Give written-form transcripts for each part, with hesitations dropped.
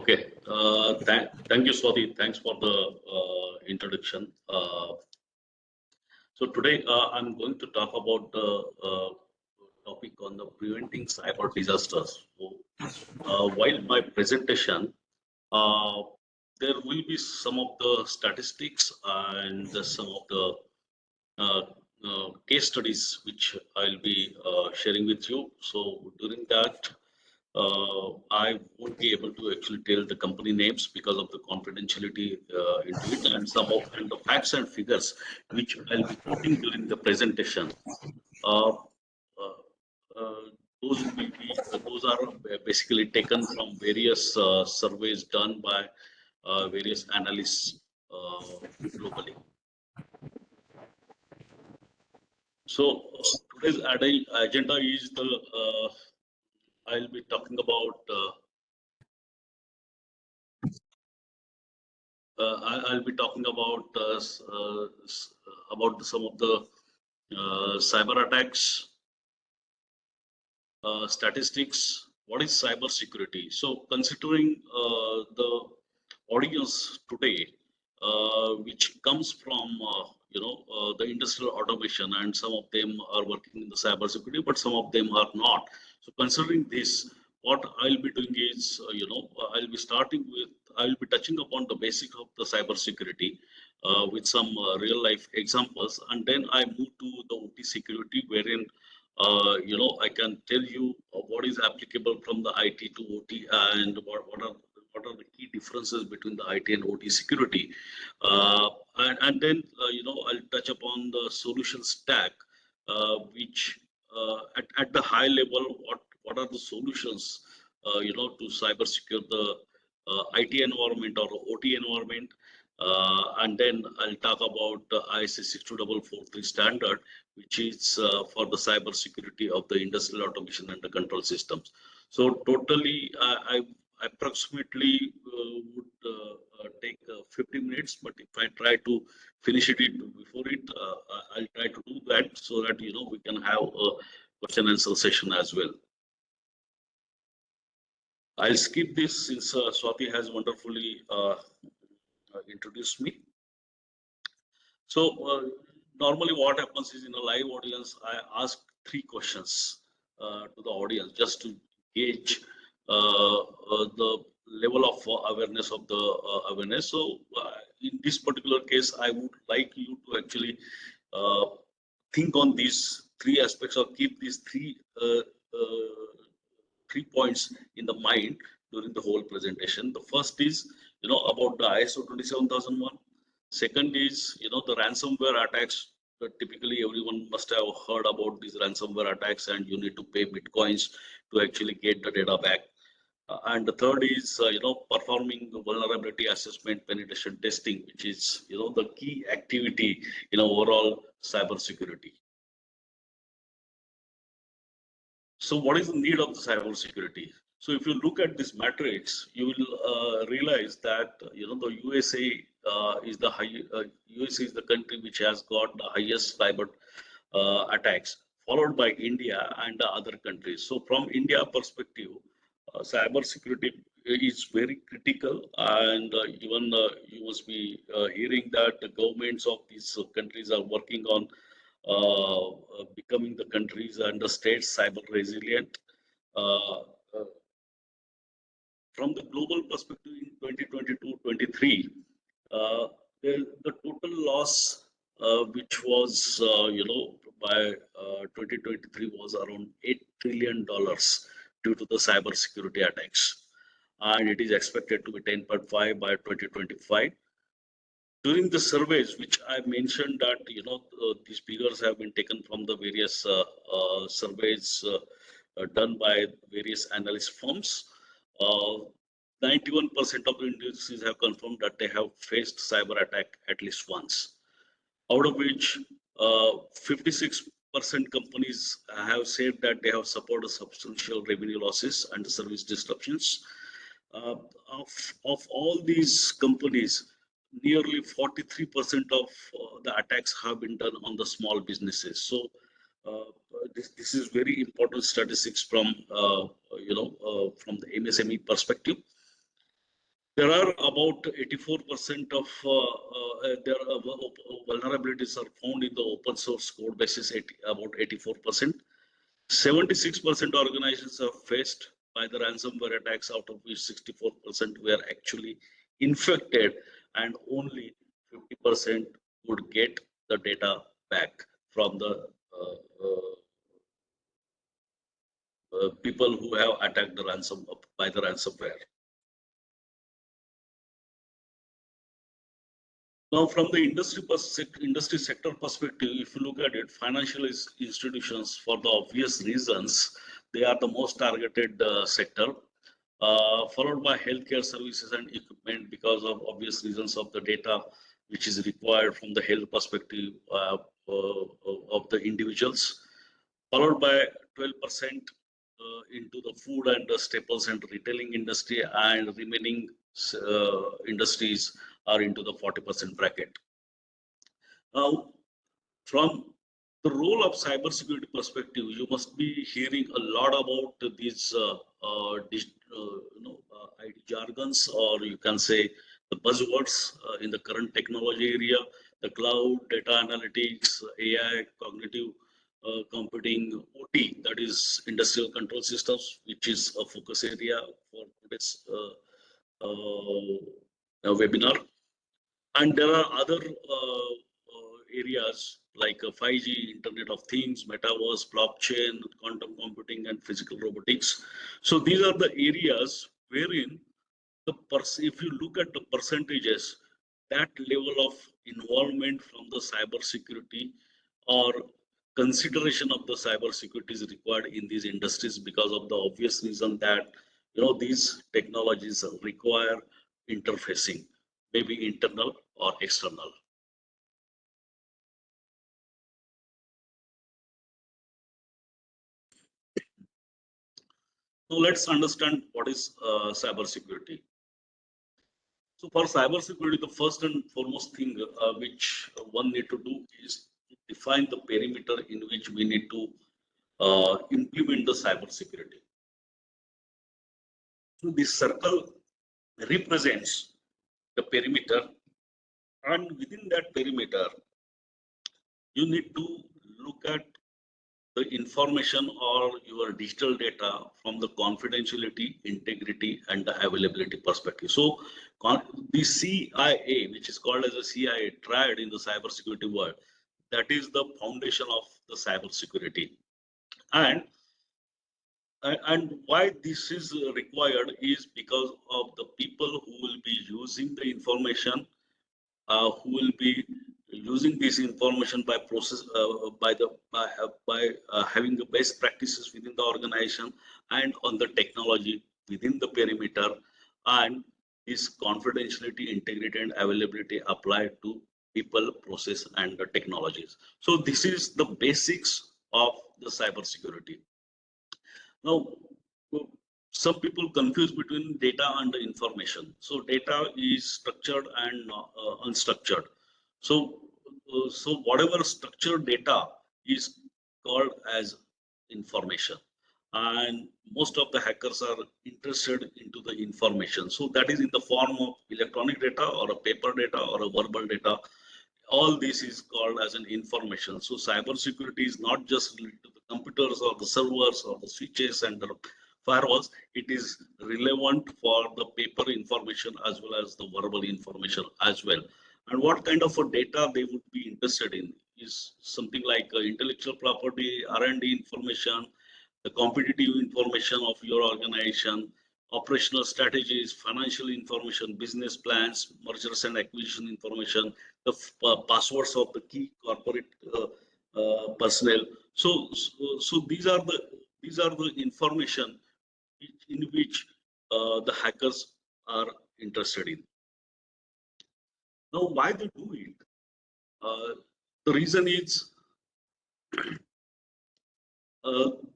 Okay. Thank you, Swati. Thanks for the introduction. So today I'm going to talk about the topic on the preventing cyber disasters. So, while my presentation, uh, there will be some of the statistics and some of the uh, case studies which I'll be sharing with you. So during that, I won't be able to actually tell the company names because of the confidentiality into it, and some of the facts and figures which I'll be quoting during the presentation. Uh, uh, uh, those are basically taken from various surveys done by various analysts globally. So today's agenda is the I'll be talking about I'll be talking about some of the cyber attacks, statistics. What is cyber security? So considering the audience today, which comes from the industrial automation, and some of them are working in the cyber security, but some of them are not. So considering this, what I'll be doing is, I'll be starting with, I'll be touching upon the basics of the cyber security with some real life examples, and then I move to the OT security, wherein I can tell you what is applicable from the IT to OT, and what are the key differences between the IT and OT security. And then, I'll touch upon the solution stack, which at the high level, what are the solutions, to cyber secure the IT environment or OT environment. And then I'll talk about the ISA 62443 standard, which is for the cyber security of the industrial automation and the control systems. So totally, I approximately would take 50 minutes, but if I try to finish it before it, I'll try to do that so that we can have a question and answer session as well. I'll skip this since Swati has wonderfully introduced me. So normally what happens is, in a live audience, I ask three questions to the audience just to gauge the level of awareness of the awareness. So in this particular case, I would like you to actually think on these three aspects, or keep these three points in the mind during the whole presentation. The first is, about the ISO 27001. Second is, the ransomware attacks. Typically, everyone must have heard about these ransomware attacks, and you need to pay bitcoins to actually get the data back. And the third is, performing vulnerability assessment, penetration testing, which is, the key activity in overall cyber security. So what is the need of the cyber security? So if you look at this matrix, you will realize that the USA is the USA is the country which has got the highest cyber attacks, followed by India and the other countries. So from India perspective, cyber security is very critical, and even you must be hearing that the governments of these countries are working on becoming the countries and the states cyber resilient. Uh, uh, from the global perspective, in 2022-23, the total loss, which was, by 2023, was around $8 trillion due to the cyber security attacks. And it is expected to be 10.5 by 2025. During the surveys, which I mentioned that, these figures have been taken from the various surveys done by various analyst firms. 91% of the industries have confirmed that they have faced cyber attack at least once, out of which 56% companies have said that they have suffered substantial revenue losses and service disruptions. Uh, of all these companies, nearly 43% of the attacks have been done on the small businesses. So this is very important statistics from from the MSME perspective. There are about 84% of their vulnerabilities are found in the open source code basis, about 84%. 76% organizations are faced by the ransomware attacks, out of which 64% were actually infected, and only 50% would get the data back from the people who have attacked the ransom by the ransomware. Now, from the industry sector perspective, if you look at it, financial institutions, for the obvious reasons, they are the most targeted sector, followed by healthcare services and equipment because of obvious reasons of the data which is required from the health perspective of the individuals, followed by 12% into the food and the staples and retailing industry, and remaining industries are into the 40% bracket. Now, from the role of cybersecurity perspective, you must be hearing a lot about these IT jargons, or you can say the buzzwords in the current technology area: the cloud, data analytics, AI, cognitive computing, OT, that is industrial control systems, which is a focus area for today's webinar. And there are other areas like 5G, Internet of Things, Metaverse, blockchain, quantum computing, and physical robotics. So these are the areas wherein if you look at the percentages, that level of involvement from the cybersecurity or consideration of the cybersecurity is required in these industries, because of the obvious reason that these technologies require interfacing, maybe internal or external. So let's understand what is cybersecurity. So for cybersecurity, the first and foremost thing which one need to do is to define the perimeter in which we need to implement the cybersecurity. So this circle represents the perimeter, and within that perimeter, you need to look at the information or your digital data from the confidentiality, integrity, and the availability perspective. So the CIA, which is called as a CIA triad in the cybersecurity world, that is the foundation of the cybersecurity. And why this is required is because of the people who will be using the information, who will be using this information by having the best practices within the organization and on the technology within the perimeter, and this confidentiality, integrity, and availability applied to people, process, and the technologies. So this is the basics of the cybersecurity. Now, some people confuse between data and the information. So data is structured and unstructured. So whatever structured data is called as information, and most of the hackers are interested into the information. So that is in the form of electronic data or a paper data or a verbal data. All this is called as an information. So cybersecurity is not just related to the computers or the servers or the switches and the firewalls. It is relevant for the paper information as well as the verbal information as well. And what kind of a data they would be interested in is something like intellectual property, R&D information, the competitive information of your organization, operational strategies, financial information, business plans, mergers and acquisition information, the passwords of the key corporate personnel. So these are the information in which the hackers are interested in. Now, why they do it? The reason is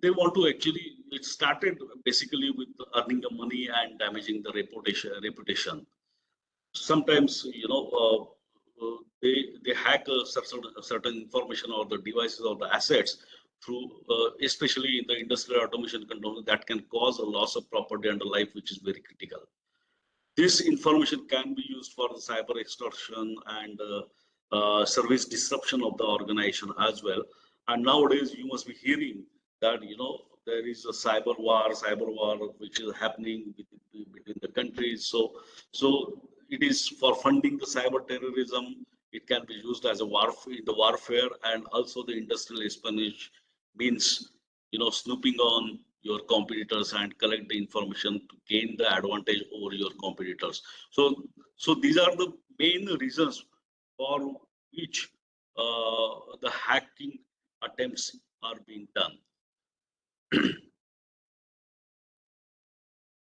they want to actually. It started basically with earning the money and damaging the reputation. Sometimes they hack a certain information or the devices or the assets through, especially in the industrial automation control, that can cause a loss of property and the life, which is very critical. This information can be used for the cyber extortion and service disruption of the organization as well. And nowadays, you must be hearing that there is a cyber war, which is happening between the countries. So it is for funding the cyber terrorism. It can be used as a warfare, and also the industrial espionage means snooping on your competitors and collect the information to gain the advantage over your competitors. So these are the main reasons for which the hacking attempts are being done.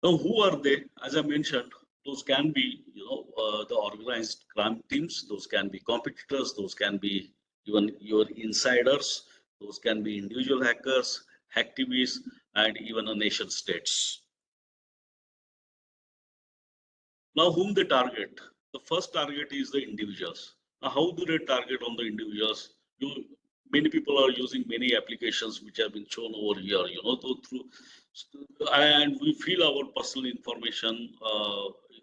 Now, who are they? As I mentioned, those can be, the organized crime teams. Those can be competitors. Those can be even your insiders. Those can be individual hackers, hacktivists, and even a nation states. Now, whom they target? The first target is the individuals. Now, how do they target on the individuals? Many people are using many applications which have been shown over here, through, and we fill our personal information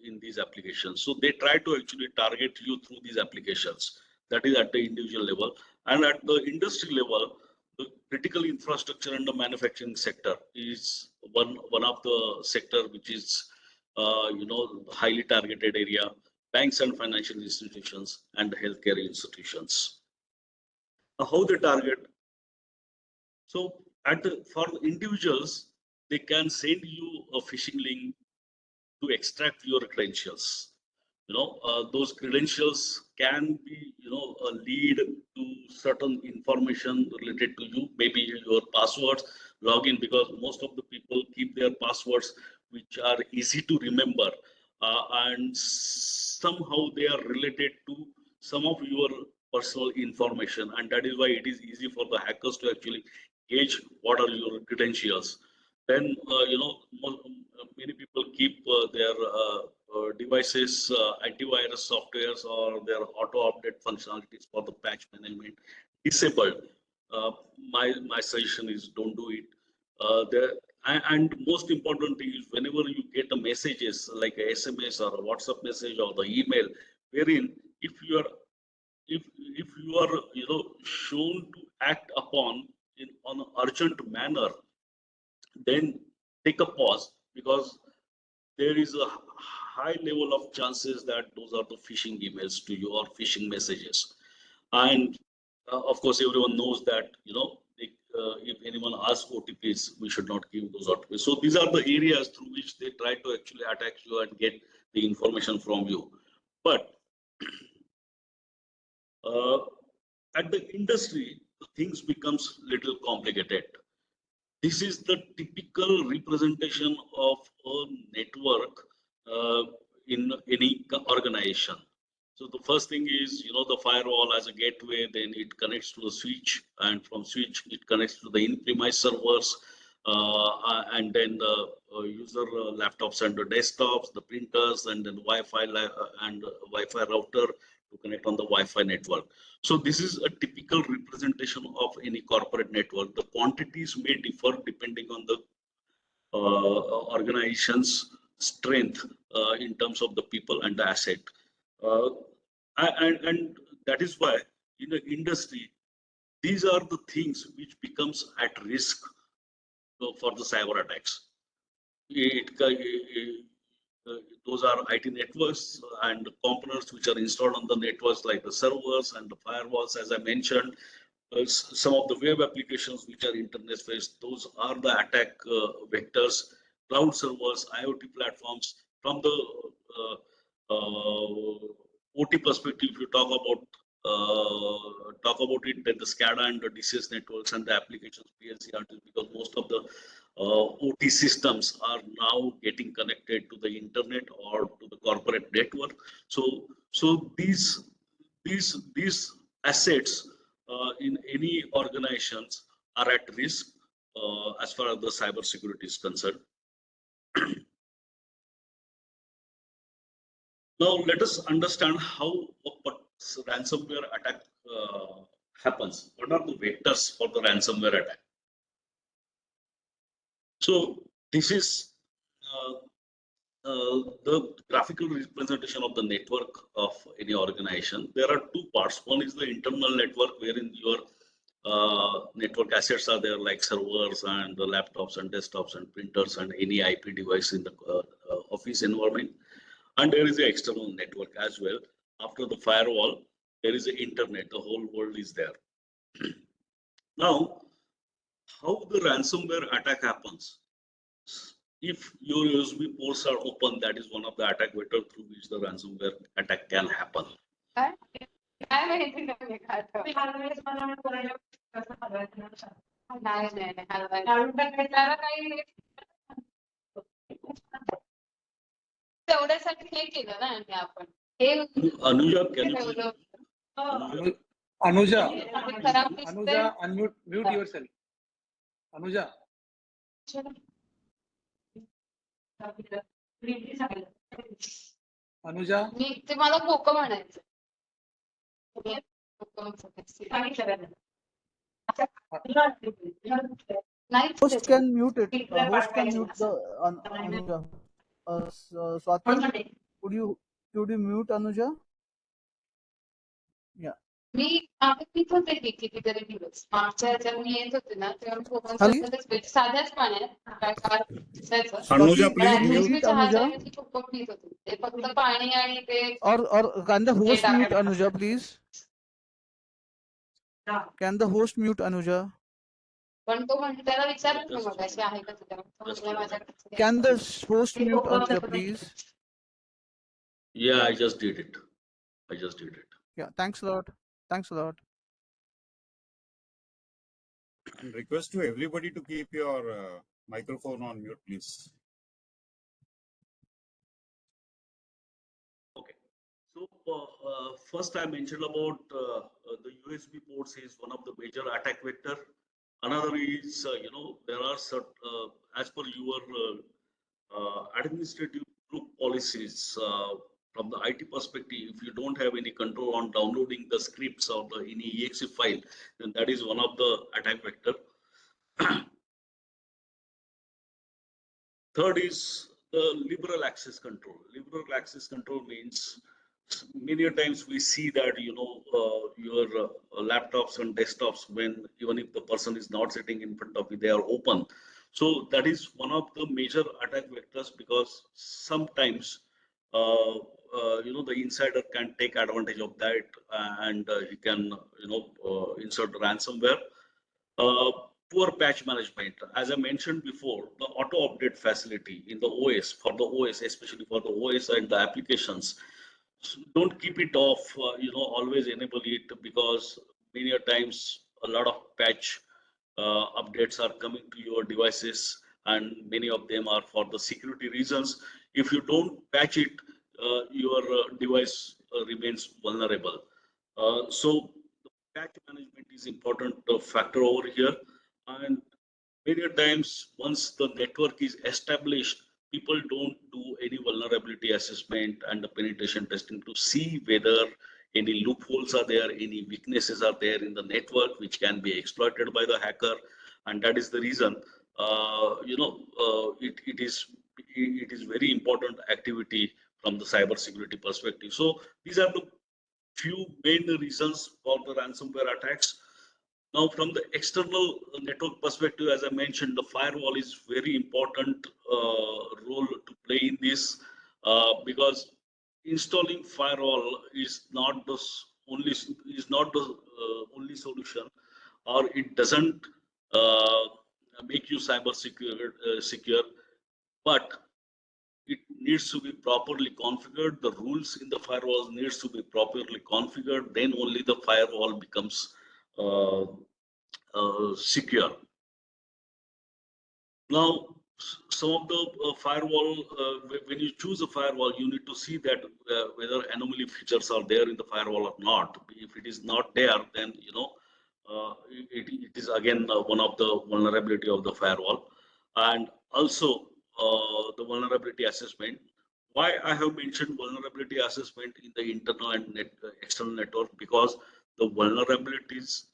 in these applications. So they try to actually target you through these applications. That is at the individual level, and at the industry level, the critical infrastructure and the manufacturing sector is one of the sector which is highly targeted area, banks and financial institutions and healthcare institutions. How they target? So for the individuals, they can send you a phishing link to extract your credentials. Those credentials can be, a lead to certain information related to you, maybe your passwords, login, because most of the people keep their passwords which are easy to remember, and somehow they are related to some of your personal information, and that is why it is easy for the hackers to actually gauge what are your credentials. Then many people keep their devices, antivirus softwares or their auto update functionalities for the patch management disabled. My suggestion is don't do it. And most important thing is, whenever you get a messages like a SMS or a WhatsApp message or the email, wherein if you are shown to act upon on an urgent manner, then take a pause, because there is a high level of chances that those are the phishing emails to you or phishing messages. And of course, everyone knows that if anyone asks OTPs, we should not give those OTPs. So these are the areas through which they try to actually attack you and get the information from you. But at the industry, things becomes little complicated. This is the typical representation of a network in any organization. So the first thing is, the firewall as a gateway, then it connects to the switch, and from switch it connects to the in-premise servers, and then the user laptops and the desktops, the printers, and then Wi-Fi and Wi-Fi router to connect on the Wi-Fi network. So this is a typical representation of any corporate network. The quantities may differ depending on the organization's strength in terms of the people and the asset. And that is why in the industry, these are the things which becomes at risk for the cyber attacks. Those are IT networks and components which are installed on the networks, like the servers and the firewalls, as I mentioned. Some of the web applications which are internet-based, those are the attack vectors. Cloud servers, IoT platforms. From the OT perspective, if you talk about it, then the SCADA and the DCS networks and the applications, PLC, because most of the OT systems are now getting connected to the internet or to the corporate network. So these assets in any organizations are at risk as far as the cyber security is concerned. Now let us understand how a ransomware attack happens. What are the vectors for the ransomware attack? So this is the graphical representation of the network of any organization, there are two parts. One is the internal network, wherein your network assets are there, like servers and the laptops and desktops and printers and any IP device in the office environment. And there is the external network as well. After the firewall, there is the internet. The whole world is there. Now, how the ransomware attack happens? If your USB ports are open, that is one of the attack vector through which the ransomware attack can happen. Anuja, can you please? Anuja, mute yourself. Anuja. Anuja. ते मला cocoa म्हणायचं. Host can mute it. Host can mute the Anuja. Swati, could you mute Anuja? Yeah. मी होते कितीतरी दिवस मागच्या ह्याच्यात मी येत होते ना तेव्हा साध्याच पाण्यात Anuja, please mute Anuja. ते फक्त पाणी आणि ते Or can the host mute Anuja, please? Can the host mute Anuja? पण तो त्याला विचारत ना मग अशी आहे का तुझ्या. Can the host mute Anuja, please? Yeah, I just did it. Yeah, thanks a lot. And request to everybody to keep your microphone on mute, please. Okay. So first I mentioned about the USB ports is one of the major attack vector. Another is, there are certain, as per your administrative group policies, from the IT perspective, if you don't have any control on downloading the scripts or the any exe file, then that is one of the attack vector. Third is the liberal access control. Liberal access control means many times we see that your laptops and desktops, when even if the person is not sitting in front of you, they are open. So that is one of the major attack vectors, because sometimes the insider can take advantage of that, and he can insert ransomware. Poor patch management. As I mentioned before, the auto update facility in the OS, for the OS, especially for the OS and the applications, don't keep it off, always enable it, because many a times a lot of patch updates are coming to your devices, and many of them are for the security reasons. If you don't patch it, your device remains vulnerable. So the patch management is important factor over here. And many times, once the network is established, people don't do any vulnerability assessment and the penetration testing to see whether any loopholes are there, any weaknesses are there in the network which can be exploited by the hacker. And that is the reason, it is very important activity from the cybersecurity perspective. So these are the few main reasons for the ransomware attacks. Now, from the external network perspective, as I mentioned, the firewall is very important role to play in this, because installing firewall is not the only solution, or it doesn't make you cyber secure, but it needs to be properly configured. The rules in the firewall needs to be properly configured. Then only the firewall becomes secure. Now, some of the firewall, when you choose a firewall, you need to see that whether anomaly features are there in the firewall or not. If it is not there, then it is again one of the vulnerability of the firewall. And also the vulnerability assessment. Why I have mentioned vulnerability assessment in the internal and external network, because the vulnerabilities,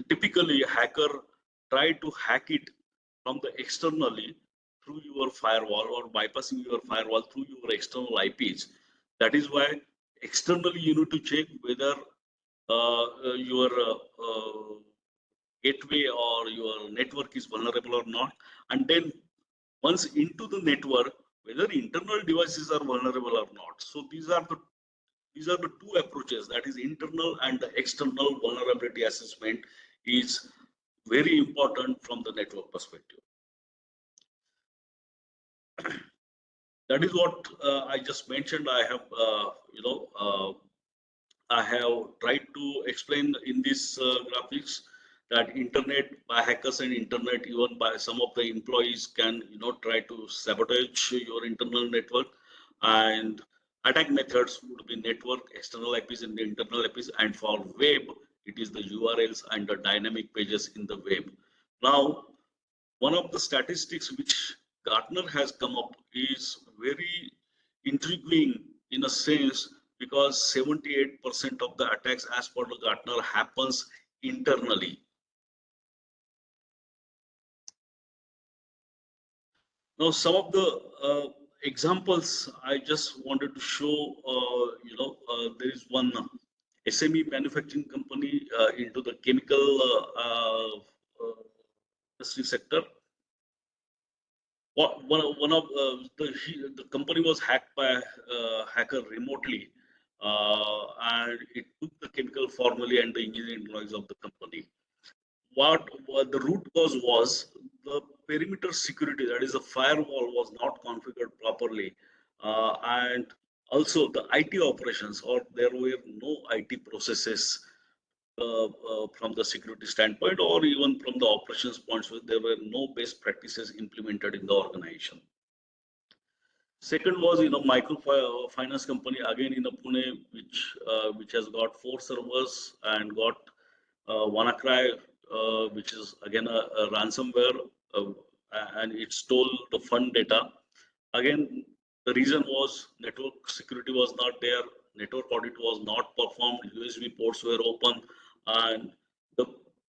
typically a hacker try to hack it from the externally through your firewall or bypassing your firewall through your external IPs. That is why externally you need to check whether your gateway or your network is vulnerable or not. And then once into the network, whether internal devices are vulnerable or not. So these are the two approaches, that is internal and the external vulnerability assessment is very important from the network perspective. That is what I just mentioned. I have, I have tried to explain in these graphics that internet by hackers and internet, even by some of the employees can, try to sabotage your internal network, and attack methods would be network, external IPs and the internal IPs, and for web, it is the URLs and the dynamic pages in the web. Now, one of the statistics which Gartner has come up is very intriguing in a sense, because 78% of the attacks as per the Gartner happens internally. Now, some of the examples I just wanted to show, there is one SME manufacturing company into the chemical industry sector. One of the company was hacked by a hacker remotely, and it took the chemical formula and the engineering drawings of the company. What the root cause was the perimeter security, that is the firewall, was not configured properly, and also the IT operations, or there were no IT processes from the security standpoint, or even from the operations points, where there were no best practices implemented in the organization. Second was, microfinance company again in Pune, which has got 4 servers and got WannaCry, which is again a ransomware, and it stole the fund data. Again, the reason was network security was not there, network audit was not performed, USB ports were open, and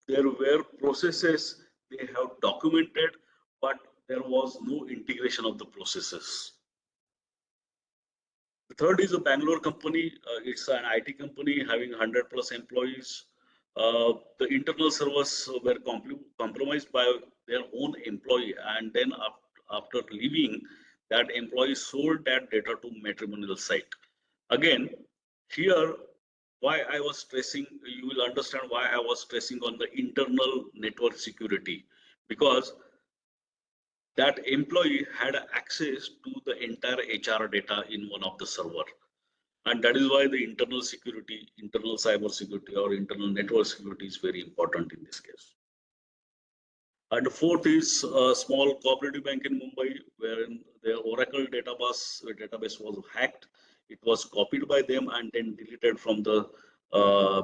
there were processes they have documented, but there was no integration of the processes. The third is a Bangalore company. It's an IT company having 100 plus employees. The internal servers were compromised by their own employee, and then after leaving, that employee sold that data to matrimonial site. Again, here, why I was stressing, you will understand why I was stressing on the internal network security, because that employee had access to the entire HR data in one of the server. And that is why the internal security, internal cyber security or internal network security is very important in this case. And the fourth is a small cooperative bank in Mumbai, wherein their Oracle database was hacked. It was copied by them and then deleted from the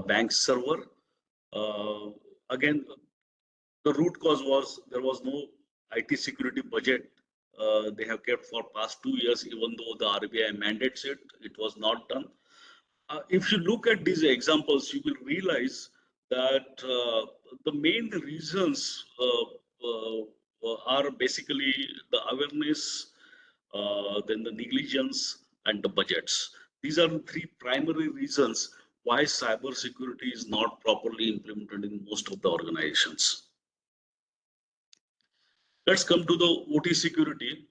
bank server. Again, the root cause was there was no IT security budget they have kept for past 2 years, even though the RBI mandates it, it was not done. If you look at these examples, you will realize that the main reasons are basically the awareness, then the negligence, and the budgets. These are the 3 primary reasons why cybersecurity is not properly implemented in most of the organizations. Let's come to the OT security.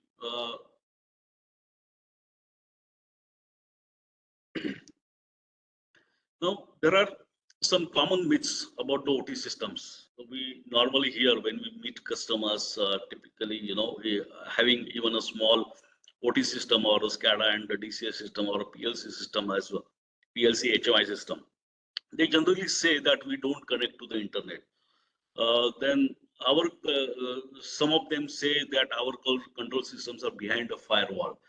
Now, there are some common myths about the OT systems. We normally hear when we meet customers, typically, having even a small OT system or a SCADA and a DCS system or a PLC system as well, PLC HMI system. They generally say that we don't connect to the internet. Then some of them say that our control systems are behind a firewall.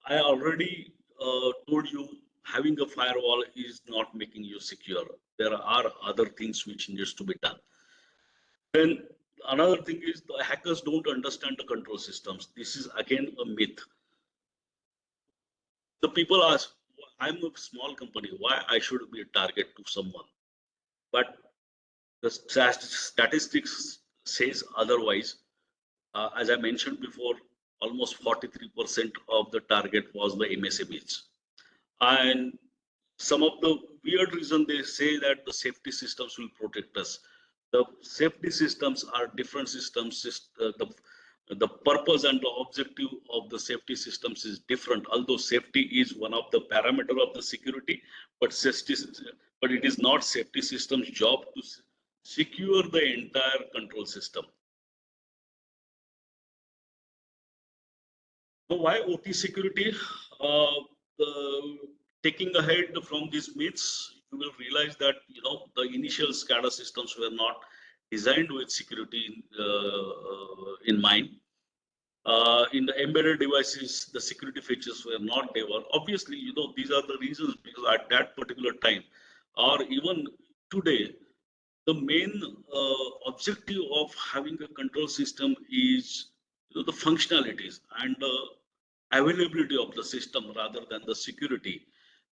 I already told you, having a firewall is not making you secure. There are other things which needs to be done. Then another thing is the hackers don't understand the control systems. This is again a myth. The people ask, I'm a small company, why I should be a target to someone? But the statistics says otherwise. As I mentioned before, almost 43% of the target was the MSMEs. And some of the weird reason they say that the safety systems will protect us. The safety systems are different systems. The purpose and the objective of the safety systems is different. Although safety is one of the parameter of the security, but but it is not safety system's job to secure the entire control system. So why OT security? Taking ahead from these myths, you will realize that the initial SCADA systems were not designed with security in mind. In the embedded devices, the security features were not there. Obviously, these are the reasons, because at that particular time, or even today, the main objective of having a control system is the functionalities and the availability of the system rather than the security.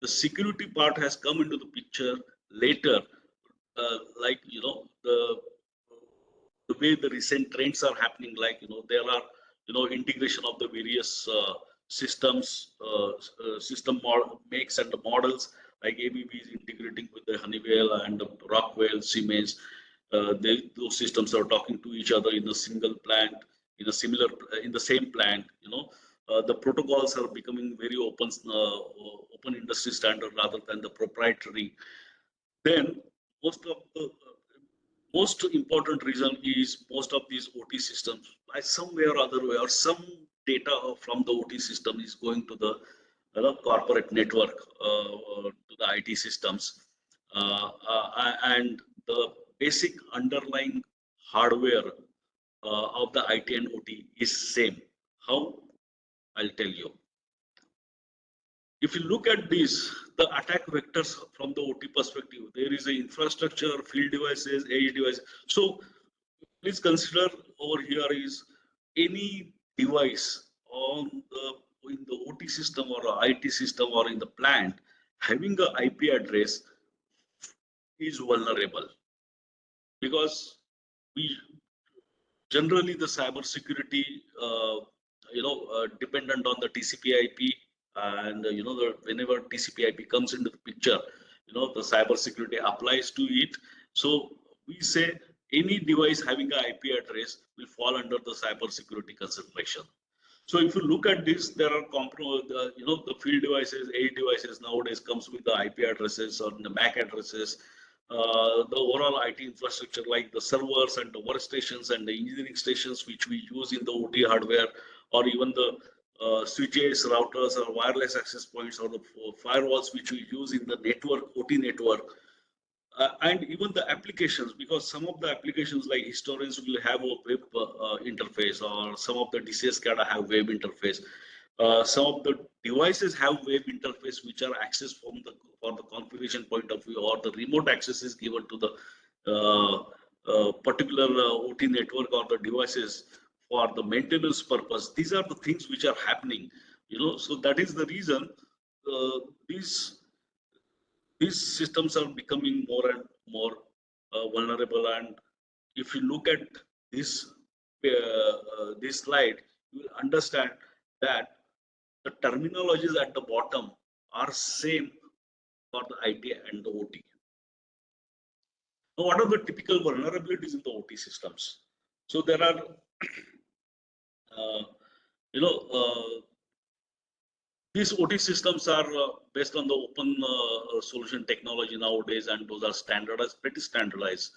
The security part has come into the picture later, like the way the recent trends are happening, like there are integration of the various systems, system makes and the models, like ABB is integrating with the Honeywell and the Rockwell, Siemens. Those systems are talking to each other in a single plant, in a similar, in the same plant. The protocols are becoming very open industry standard rather than the proprietary. Then most of the most important reason is most of these OT systems, by some way or other way, or some data from the OT system is going to the corporate network, to the IT systems, and the basic underlying hardware of the IT and OT is same. How? I'll tell you. If you look at this, the attack vectors from the OT perspective, there is a infrastructure, field devices, edge devices. So please consider over here is any device on in the OT system or a IT system or in the plant having an IP address is vulnerable, because we generally the cyber security dependent on the TCP/IP, and whenever TCP/IP comes into the picture, the cyber security applies to it. So we say any device having an IP address will fall under the cyber security consideration. So if you look at this, there are the field devices, edge devices nowadays comes with the IP addresses or the MAC addresses. The overall IT infrastructure, like the servers and the workstations and the engineering stations which we use in the OT hardware, or even the switches, routers, or wireless access points, or the firewalls which we use in the network, OT network, and even the applications, because some of the applications like historians will have a web interface, or some of the DCS SCADA have web interface. Some of the devices have web interface which are accessed from the for the configuration point of view, or the remote access is given to the particular OT network or the devices for the maintenance purpose. These are the things which are happening, so that is the reason these systems are becoming more and more vulnerable. And if you look at this slide, you will understand that the terminologies at the bottom are same for the IT and the OT. Now, what are the typical vulnerabilities in the OT systems? So there are, you know, these OT systems are based on the open solution technology nowadays, and those are standardized, pretty standardized.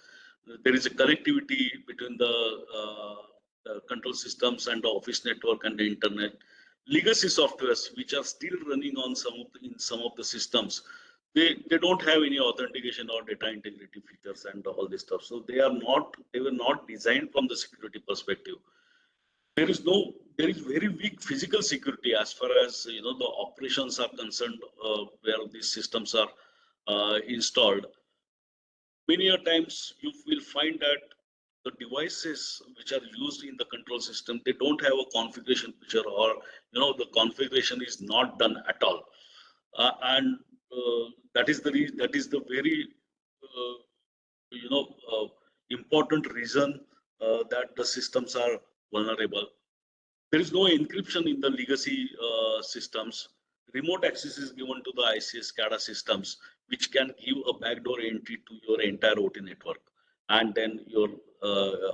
There is a connectivity between the control systems and the office network and the internet. Legacy softwares, which are still running on in some of the systems, they don't have any authentication or data integrity features and all this stuff. So they were not designed from the security perspective. There is very weak physical security as far as the operations are concerned, where these systems are installed. Many a times you will find that the devices which are used in the control system, they don't have a configuration picture, or the configuration is not done at all, and that is the very important reason that the systems are vulnerable. There is no encryption in the legacy systems. Remote access is given to the ICS SCADA systems, which can give a backdoor entry to your entire OT network and then your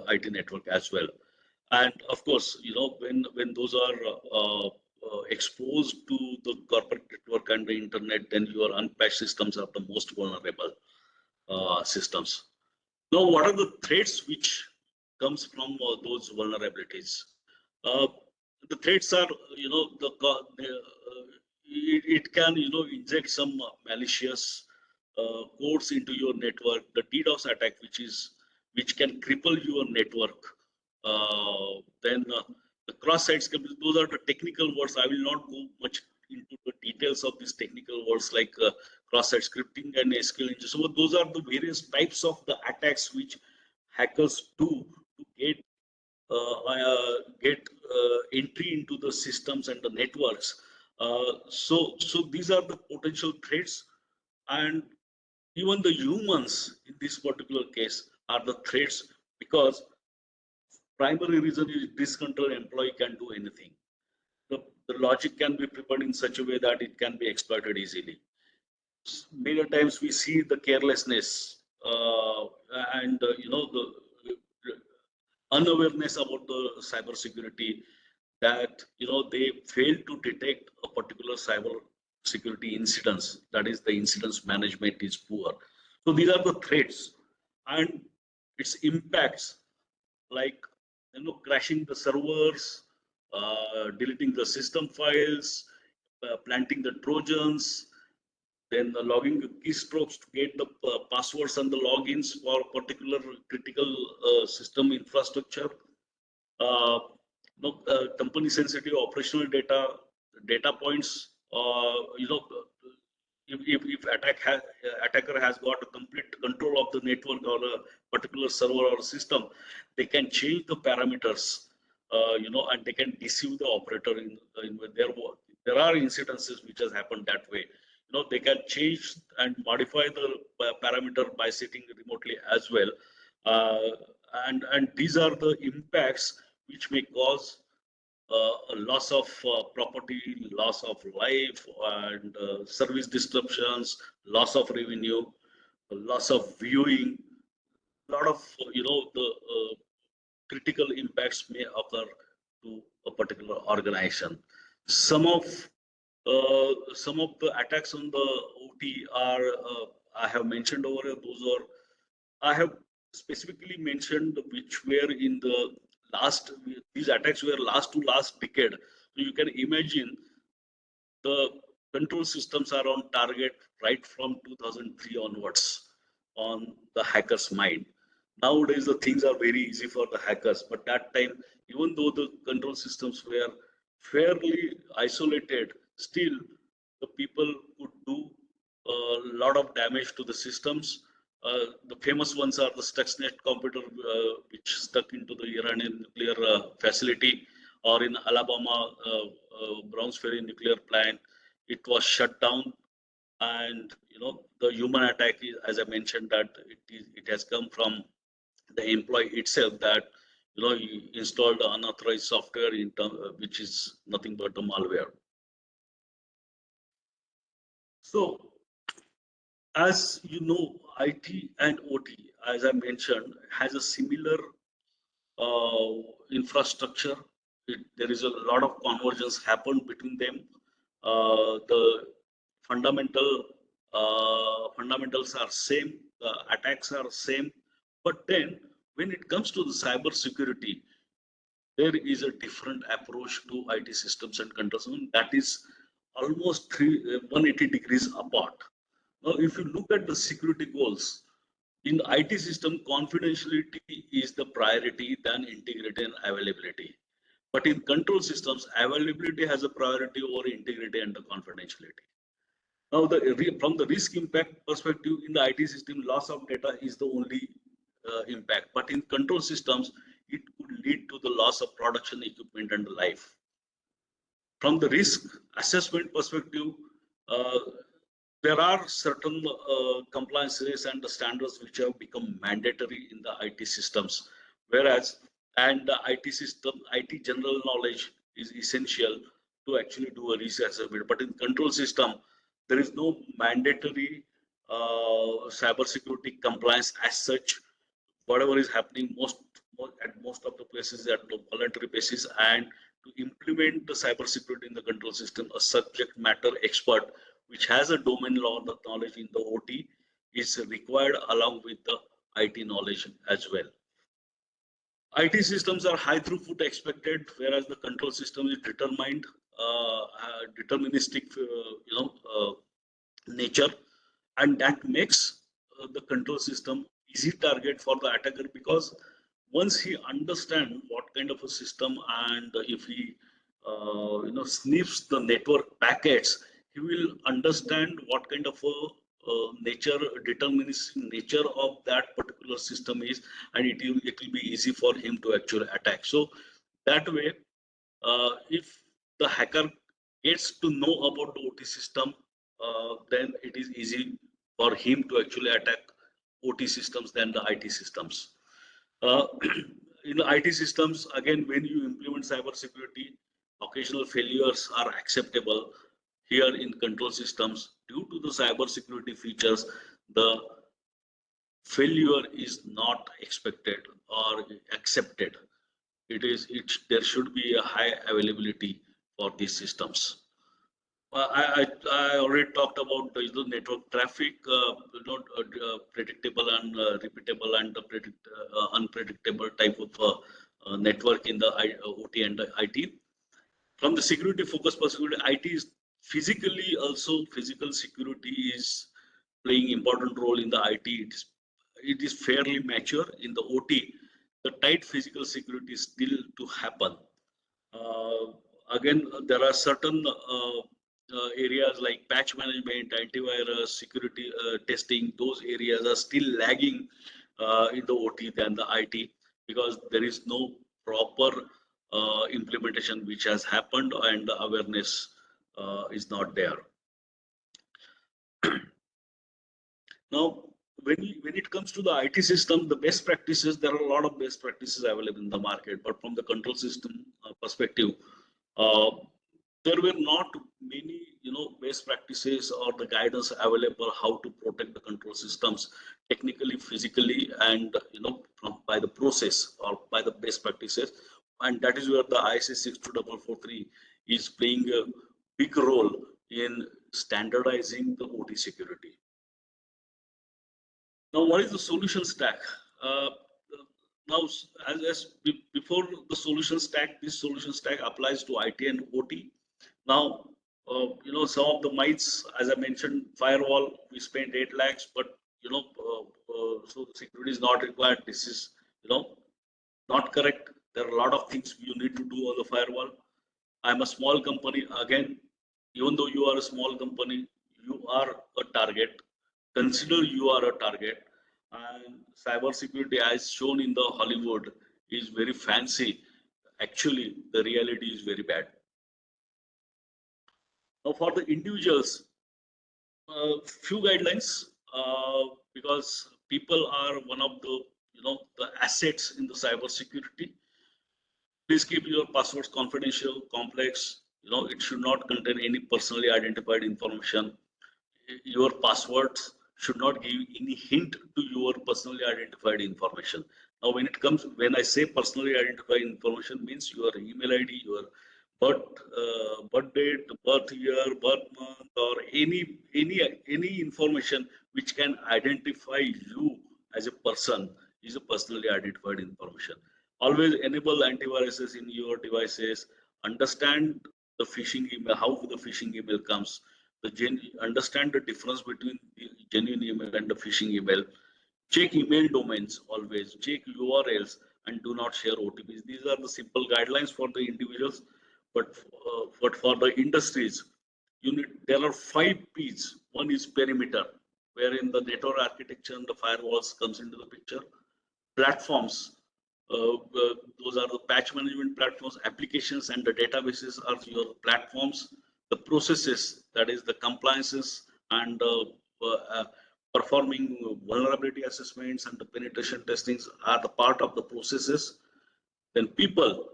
IT network as well. And of course, when those are exposed to the corporate network and the internet, then your unpatched systems are the most vulnerable systems. Now, what are the threats which comes from those vulnerabilities? Uh, the threats are, it can, inject some malicious codes into your network. The DDoS attack, which can cripple your network. Then the cross-site script. Those are the technical words. I will not go much into the details of these technical words like cross-site scripting and SQL engine. So those are the various types of the attacks which hackers do to get entry into the systems and the networks. So these are the potential threats, and even the humans in this particular case are the threats, because primary reason is disgruntled employee can do anything. The logic can be prepared in such a way that it can be exploited easily. Many times we see the carelessness and the unawareness about the cyber security, that they fail to detect a particular cyber security incidents. That is, the incidents management is poor. So these are the threats and its impacts, like crashing the servers, deleting the system files, planting the trojans, then the logging keystrokes to get the passwords and the logins for particular critical system infrastructure. Company sensitive operational data points. If attacker has got a complete control of the network or a particular server or system, they can change the parameters, and they can deceive the operator in their work. There are incidences which has happened that way. They can change and modify the parameter by sitting remotely as well. And these are the impacts which may cause a loss of property, loss of life, and service disruptions, loss of revenue, loss of viewing. A lot of the critical impacts may occur to a particular organization. Some of the attacks on the OT are I have mentioned over here. Those are, I have specifically mentioned which were in the last. These attacks were last decade. So you can imagine the control systems are on target right from 2003 onwards on the hackers' mind. Nowadays, the things are very easy for the hackers, but that time, even though the control systems were fairly isolated, still the people could do a lot of damage to the systems. The famous ones are the Stuxnet computer, which stuck into the Iranian nuclear facility, or in Alabama, Browns Ferry nuclear plant. It was shut down, and the human attack, as I mentioned, that it has come from the employee itself, that he installed unauthorized software which is nothing but a malware. So, as you know, IT and OT, as I mentioned, has a similar infrastructure. There is a lot of convergence happened between them. The fundamentals are same, the attacks are same, but then when it comes to the cyber security, there is a different approach to IT systems and controls. That is almost 180 degrees apart. Now, if you look at the security goals, in the IT system, confidentiality is the priority than integrity and availability. But in control systems, availability has a priority over integrity and the confidentiality. Now, from the risk impact perspective, in the IT system, loss of data is the only impact. But in control systems, it could lead to the loss of production equipment and life. From the risk assessment perspective, uh, there are certain compliances and the standards which have become mandatory in the IT systems, whereas and the IT system, IT general knowledge is essential to actually do a risk assessment. But in control system, there is no mandatory cybersecurity compliance as such. Whatever is happening at most of the places at the voluntary basis, and to implement the cybersecurity in the control system, a subject matter expert which has a domain law knowledge in the OT is required along with the IT knowledge as well. IT systems are high throughput expected, whereas the control system is deterministic, nature, and that makes the control system easy target for the attacker, because once he understands what kind of a system, and if he sniffs the network packets, he will understand what kind of a deterministic nature of that particular system is, and it will be easy for him to actually attack. So that way, if the hacker gets to know about the OT system, then it is easy for him to actually attack OT systems than the IT systems. Uh, in the IT systems, again, when you implement cybersecurity, occasional failures are acceptable. Here in control systems, due to the cybersecurity features, the failure is not expected or accepted. There should be a high availability for these systems. I already talked about the network traffic, predictable and repeatable and unpredictable type of network in the OT and the IT. From the security focus perspective, IT is physical security is playing important role in the IT. It is fairly mature. In the OT, the tight physical security is still to happen. Uh, Again, there are certain areas like patch management, antivirus, security testing. Those areas are still lagging in the OT than the IT, because there is no proper implementation which has happened, and the awareness is not there. Now, when it comes to the IT system, the best practices, there are a lot of best practices available in the market, but from the control system perspective, uh, there were not many, best practices or the guidance available how to protect the control systems technically, physically, and by the process or by the best practices. And that is where the ISA 62443 is playing a big role in standardizing the OT security. Now, what is the solution stack? Uh, Now, before the solution stack, this solution stack applies to IT and OT. Now, some of the myths, as I mentioned, firewall, we spent 8 lakhs, but, so security is not required. This is, not correct. There are a lot of things you need to do on the firewall. I'm a small company. Again, even though you are a small company, you are a target. Consider you are a target. And cybersecurity, as shown in the Hollywood, is very fancy. Actually, the reality is very bad. Now, for the individuals, few guidelines, because people are one of the the assets in the cybersecurity. Please keep your passwords confidential, complex. It should not contain any personally identified information. Your passwords should not give any hint to your personally identified information. Now, when I say personally identified information, means your email ID, your birth date, birth year, birth month, or any information which can identify you as a person is a personally identified information. Always enable antiviruses in your devices. Understand the phishing email, how the phishing email comes. Understand the difference between the genuine email and the phishing email. Check email domains always. Check URLs and do not share OTPs. These are the simple guidelines for the individuals, but for the industries, there are 5 P's. One is perimeter, wherein the network architecture and the firewalls comes into the picture. Platforms, those are the patch management platforms. Applications and the databases are your platforms. The processes, that is the compliances and performing vulnerability assessments and the penetration testings, are the part of the processes. Then people,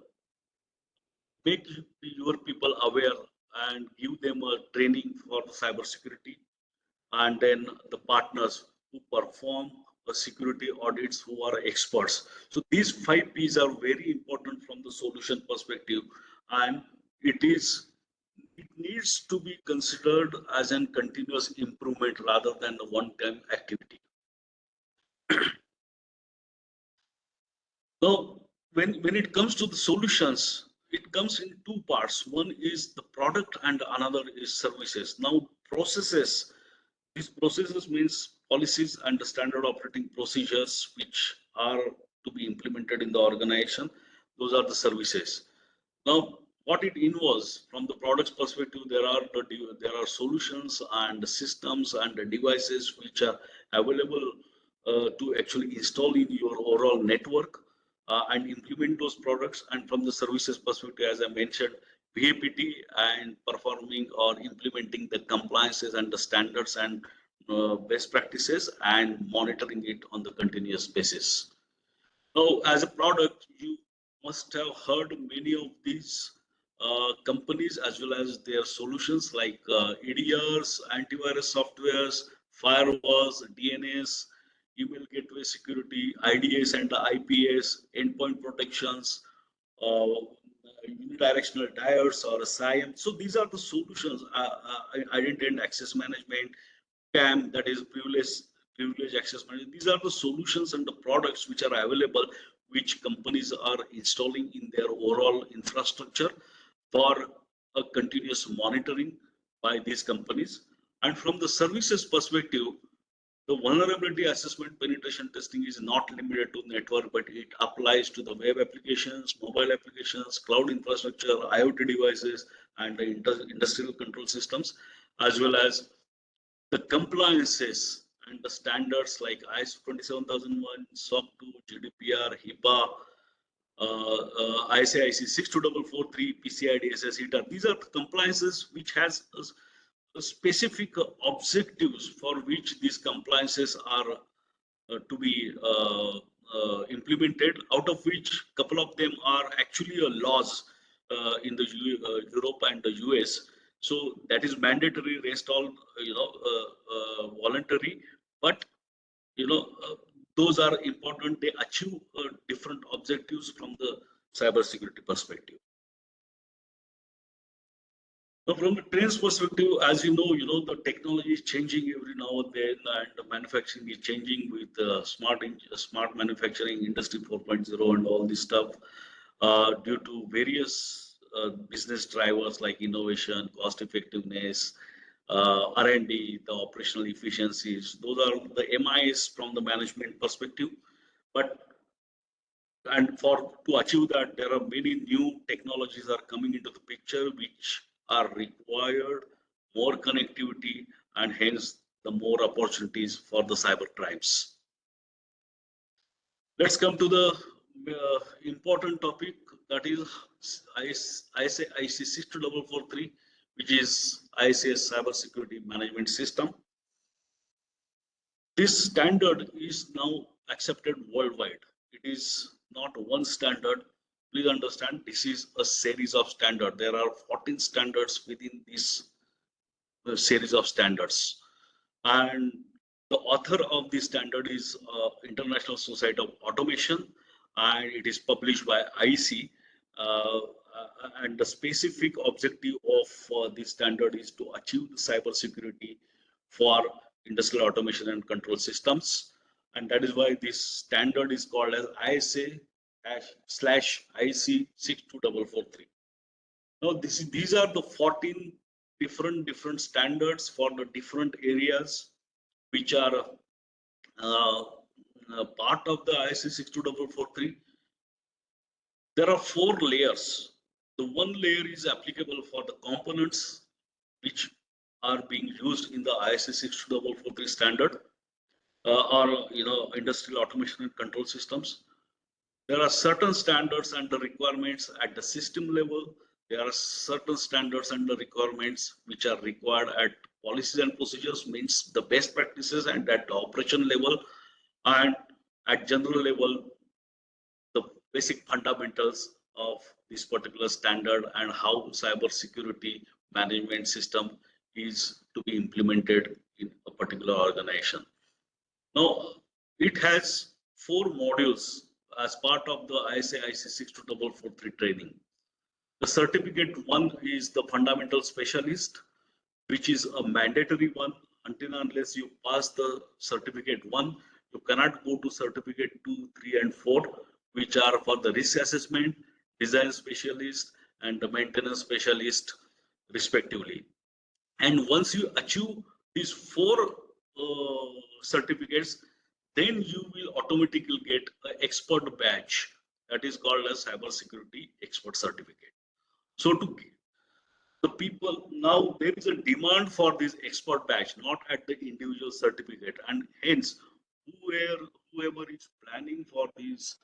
make your people aware and give them a training for cybersecurity, and then the partners who perform security audits who are experts. So these 5 P's are very important from the solution perspective, and it needs to be considered as a continuous improvement rather than a one-time activity. Now, when it comes to the solutions, it comes in two parts. One is the product and another is services. Now, processes, these processes means policies and the standard operating procedures which are to be implemented in the organization. Those are the services. Now, what it involves from the product's perspective, there are solutions and systems and devices which are available to actually install in your overall network and implement those products. And from the services perspective, as I mentioned, VAPT and performing or implementing the compliances and the standards and best practices and monitoring it on the continuous basis. Now, as a product, you must have heard many of these companies as well as their solutions like EDRs, antivirus softwares, firewalls, DNS, email gateway security, IDS and the IPS, endpoint protections, uh, unidirectional diodes or a SIAM. So these are the solutions, identity and access management, PAM, that is privilege access management. These are the solutions and the products which are available, which companies are installing in their overall infrastructure for a continuous monitoring by these companies. And from the services perspective, the vulnerability assessment penetration testing is not limited to network, but it applies to the web applications, mobile applications, cloud infrastructure, IoT devices, and the industrial control systems, as well as the compliances and the standards like ISO 27001, SOC 2, GDPR, HIPAA, ICIC 62443, PCI DSS, HITA. These are the compliances which has specific objectives for which these compliances are to be implemented, out of which a couple of them are actually laws in the Europe and the US. So that is mandatory, rest all voluntary, but you know those are important. They achieve different objectives from the cybersecurity perspective. Now, from the trends perspective, as you know, the technology is changing every now and then, and the manufacturing is changing with smart manufacturing, Industry 4.0, and all this stuff due to various business drivers like innovation, cost effectiveness, R&D, the operational efficiencies. Those are the MIs from the management perspective. But and for to achieve that, there are many new technologies are coming into the picture which are required more connectivity and hence the more opportunities for the cyber crimes. Let's come to the important topic, that is IC 62443, which is ICS Cybersecurity Management System. This standard is now accepted worldwide. It is not one standard. Please understand, this is a series of standards. There are 14 standards within this series of standards. And the author of this standard is International Society of Automation, and it is published by IC. And the specific objective of this standard is to achieve the cybersecurity for industrial automation and control systems. And that is why this standard is called as ISA/IC 62443. Now, these are the 14 different standards for the different areas which are part of the ISA 62443. There are 4 layers. The one layer is applicable for the components which are being used in the ISA 62443 standard or industrial automation and control systems. There are certain standards and the requirements at the system level. There are certain standards and the requirements which are required at policies and procedures, means the best practices, and at the operation level, and at general level, the basic fundamentals of this particular standard and how cyber security management system is to be implemented in a particular organization. Now, it has 4 modules as part of the ISA IC 62443 training. The certificate 1 is the fundamental specialist, which is a mandatory one. Until and unless you pass the certificate 1, you cannot go to certificate 2, 3, and 4, which are for the risk assessment, design specialist, and the maintenance specialist, respectively. And once you achieve these 4 certificates, then you will automatically get an expert badge that is called as cybersecurity expert certificate. So to the people, now there is a demand for this expert badge, not at the individual certificate, and hence whoever is planning for this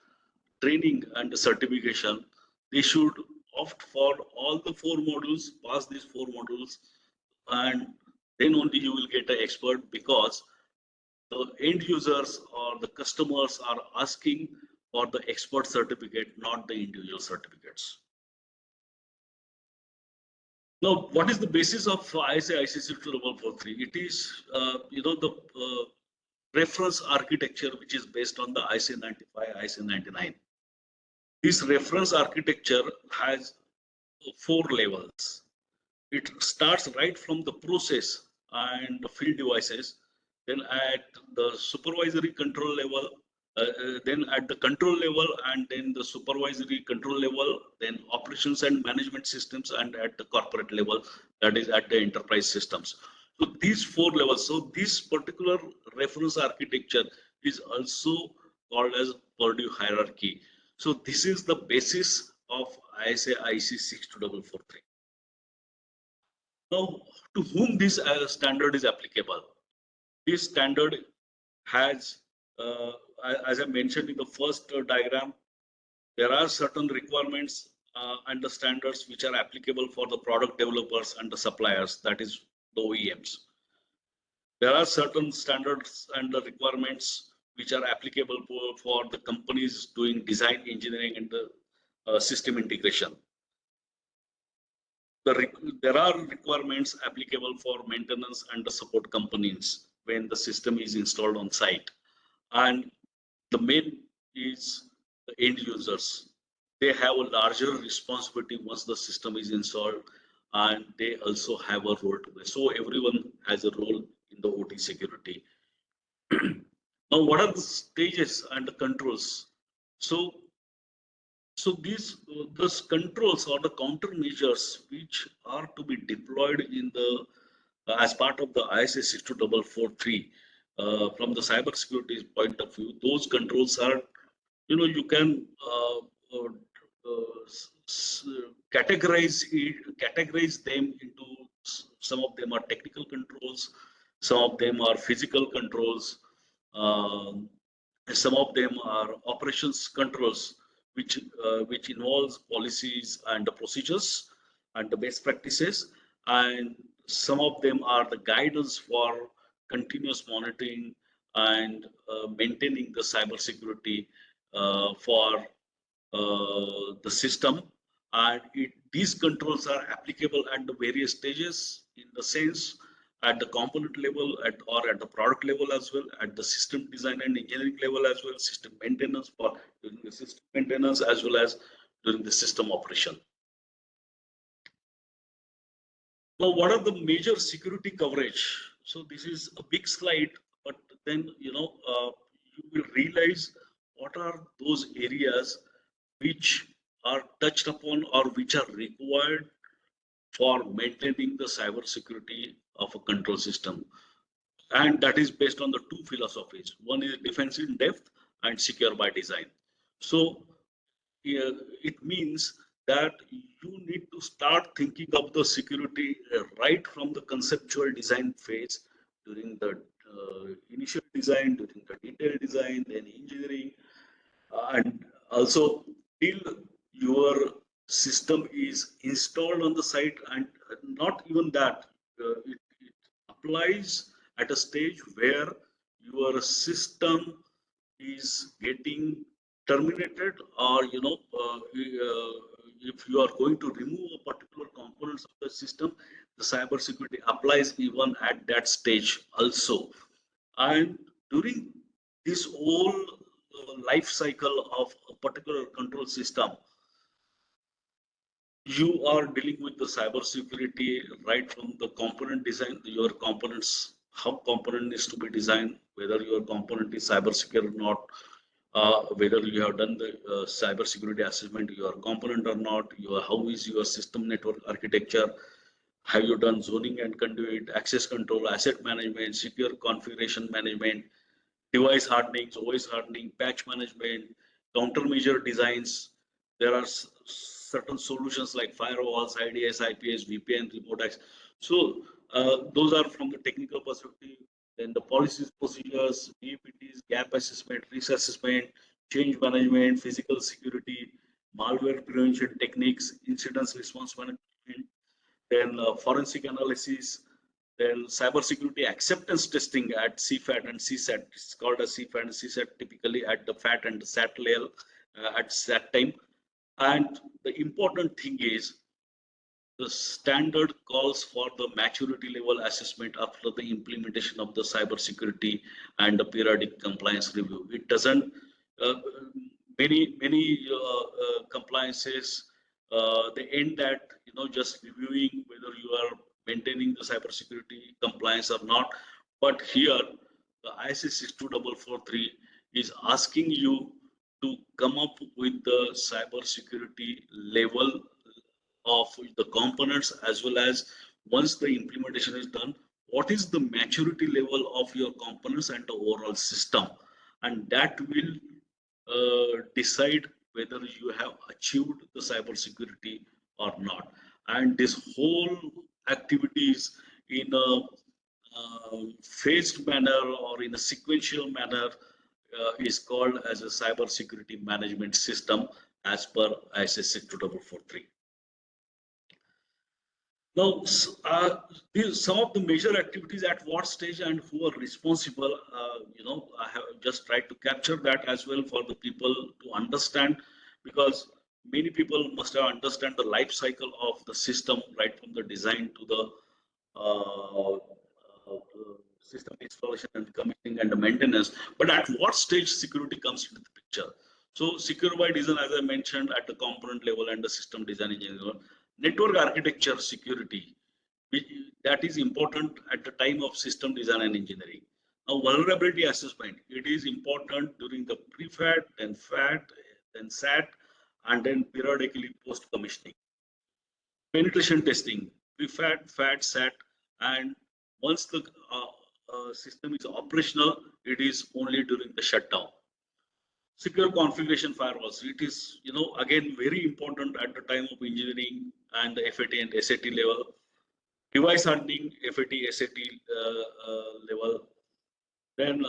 training and certification, they should opt for all the 4 modules, pass these 4 modules, and then only you will get an expert, because the end users or the customers are asking for the expert certificate, not the individual certificates. Now, what is the basis of ISA ICC 2443? It is, the reference architecture, which is based on the ISA 95, ISA 99. This reference architecture has 4 levels. It starts right from the process and the field devices, then at the supervisory control level, then at the control level, and then the supervisory control level, then operations and management systems, and at the corporate level, that is at the enterprise systems. So these 4 levels. So this particular reference architecture is also called as Purdue hierarchy. So this is the basis of ISA IC 62443. Now, to whom this standard is applicable? This standard has, as I mentioned in the first diagram, there are certain requirements and the standards which are applicable for the product developers and the suppliers, that is the OEMs. There are certain standards and the requirements which are applicable for the companies doing design, engineering, and the system integration. There are requirements applicable for maintenance and the support companies when the system is installed on site. And the main is the end users. They have a larger responsibility once the system is installed, and they also have a role to play. So everyone has a role in the OT security. Now, what are the stages and the controls? So these controls or the countermeasures which are to be deployed in the as part of the ISA 62443 from the cybersecurity point of view, those controls are, you can categorize them into, some of them are technical controls, some of them are physical controls, some of them are operations controls, which involves policies and the procedures and the best practices, and some of them are the guidance for continuous monitoring and maintaining the cybersecurity for the system. And these controls are applicable at the various stages, in the sense at the component level, or at the product level as well, at the system design and engineering level as well, system maintenance for during the system maintenance as well as during the system operation. Now, what are the major security coverage? So this is a big slide, but then you will realize what are those areas which are touched upon or which are required for maintaining the cyber security of a control system. And that is based on the 2 philosophies. One is defense in depth and secure by design. So it means that you need to start thinking of the security right from the conceptual design phase, during the initial design, during the detailed design, then engineering, and also till your system is installed on the site. And not even that, it applies at a stage where your system is getting terminated, or if you are going to remove a particular components of the system, the cyber security applies even at that stage also. And during this whole life cycle of a particular control system, you are dealing with the cyber security right from the component design, your components, how component needs to be designed, whether your component is cyber secure or not, whether you have done the cyber security assessment, your component or not, how is your system network architecture, have you done zoning and conduit, access control, asset management, secure configuration management, device hardening, OS hardening, patch management, countermeasure designs. There are certain solutions like firewalls, IDS, IPS, VPN, remote access. So those are from the technical perspective. Then the policies, procedures, BAPTs, gap assessment, risk assessment, change management, physical security, malware prevention techniques, incident response management, then forensic analysis, then cybersecurity acceptance testing at CFAT and CSAT. It's called as CFAT and CSAT typically at the FAT and the SAT level at that time. And the important thing is the standard calls for the maturity level assessment after the implementation of the cybersecurity and the periodic compliance review. It doesn't, uh, many compliances, they end at, just reviewing whether you are maintaining the cybersecurity compliance or not. But here, the ISA 62443 is asking you to come up with the cybersecurity level of the components, as well as once the implementation is done, what is the maturity level of your components and the overall system, and that will decide whether you have achieved the cyber security or not. And this whole activities in a phased manner or in a sequential manner is called as a cyber security management system as per ISO 62443. Now, some of the major activities at what stage and who are responsible, I have just tried to capture that as well for the people to understand, because many people must have understand the life cycle of the system right from the design to the uh, system installation and commissioning and the maintenance. But at what stage security comes into the picture? So secure by design, as I mentioned, at the component level and the system design engineer. Network architecture security, that is important at the time of system design and engineering. Now, vulnerability assessment, it is important during the pre-FAT, then FAT, then SAT, and then periodically post-commissioning. Penetration testing, pre-FAT, FAT, SAT, and once the system is operational, it is only during the shutdown. Secure configuration firewalls, it is, again, very important at the time of engineering and the FAT and SAT level. Device hardening, FAT, SAT level. Then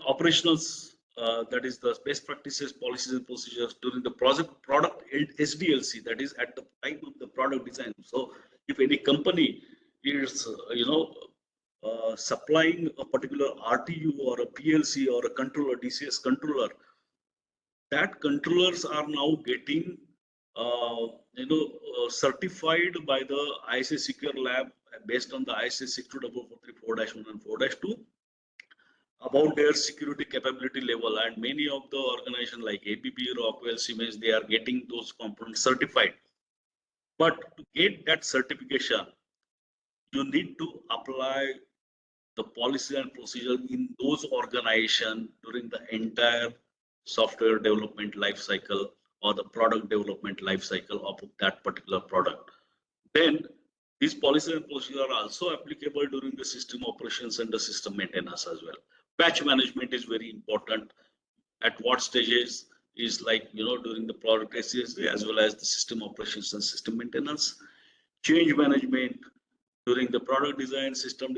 operationals, that is the best practices, policies and procedures during the product SDLC, that is at the time of the product design. So if any company is, supplying a particular RTU or a PLC or a controller, DCS controller, that controllers are now getting certified by the ISA Secure Lab based on the ISA 62443 4-1 and 4-2 about their security capability level. And many of the organizations like ABB, Rockwell, Siemens, they are getting those components certified. But to get that certification, you need to apply the policy and procedure in those organizations during the entire software development life cycle or the product development life cycle of that particular product. Then these policies and procedures are also applicable during the system operations and the system maintenance as well. Patch management is very important. At what stages is like, during the product SCSD as well as the system operations and system maintenance. Change management during the product design, system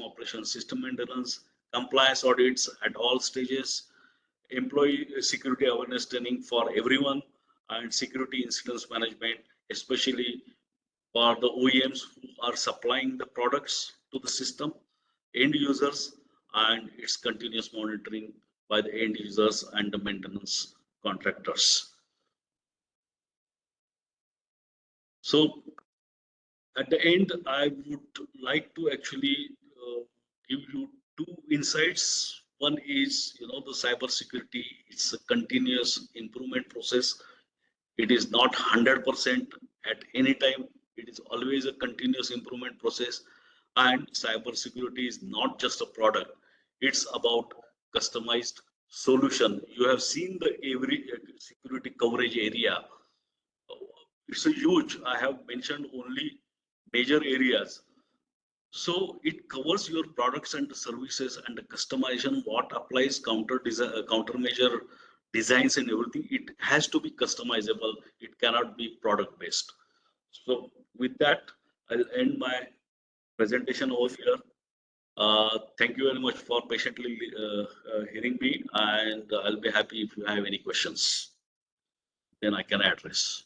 operations, system maintenance, compliance audits at all stages, employee security awareness training for everyone, and security incidents management, especially for the OEMs who are supplying the products to the system, end users, and its continuous monitoring by the end users and the maintenance contractors. So at the end, I would like to actually give you two insights. One is, the cybersecurity. It's a continuous improvement process. It is not 100% at any time. It is always a continuous improvement process. And cybersecurity is not just a product. It's about customized solution. You have seen the every security coverage area. It's a huge. I have mentioned only major areas. So it covers your products and services and the customization, what applies countermeasure designs and everything. It has to be customizable. It cannot be product based. So with that, I'll end my presentation over here. Thank you very much for patiently hearing me, and I'll be happy if you have any questions. Then I can address.